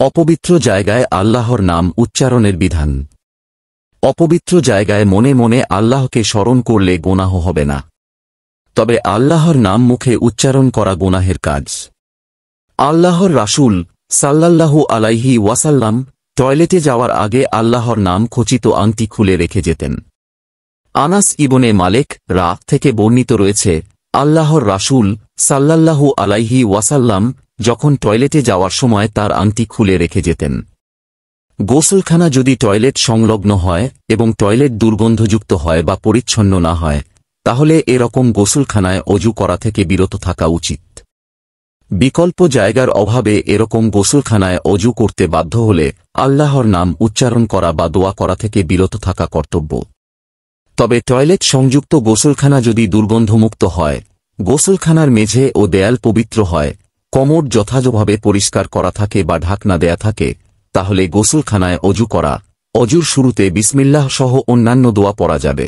অপবিত্র জায়গায় আল্লাহর নাম উচ্চারণের বিধান। অপবিত্র জায়গায় মনে মনে আল্লাহকে স্মরণ করলে গুনাহ হবে না, তবে আল্লাহর নাম মুখে উচ্চারণ করা গুনাহের কাজ। আল্লাহর রাসূল সাল্লাল্লাহু আলাইহি ওয়াসাল্লাম টয়লেটে যাওয়ার আগে আল্লাহর নাম খচিত আংটি খুলে রেখে যেতেন। আনাস ইবনে মালিক থেকে বর্ণিত রয়েছে, আল্লাহর রাসূল সাল্লাল্লাহু আলাইহি ওয়াসাল্লাম যখন টয়লেটে যাওয়ার সময় তার আংটি খুলে রেখে যেতেন। গোসলখানা যদি টয়লেট সংলগ্ন হয় এবং টয়লেট দুর্গন্ধযুক্ত হয় বা পরিচ্ছন্ন না হয়, তাহলে এরকম গোসলখানায় অজু করা থেকে বিরত থাকা উচিত। বিকল্প জায়গার অভাবে এরকম গোসলখানায় অজু করতে বাধ্য হলে আল্লাহর নাম উচ্চারণ করা বা দোয়া করা থেকে বিরত থাকা কর্তব্য। তবে টয়লেট সংযুক্ত গোসলখানা যদি দুর্গন্ধমুক্ত হয়, গোসলখানার মেঝে ও দেয়াল পবিত্র হয়, কমোড যথাযথভাবে পরিষ্কার করা থাকে বা ঢাকনা দেয়া থাকে, তাহলে গোসলখানায় অজু করা, অজুর শুরুতে বিসমিল্লাহ সহ অন্যান্য দোয়া পড়া যাবে।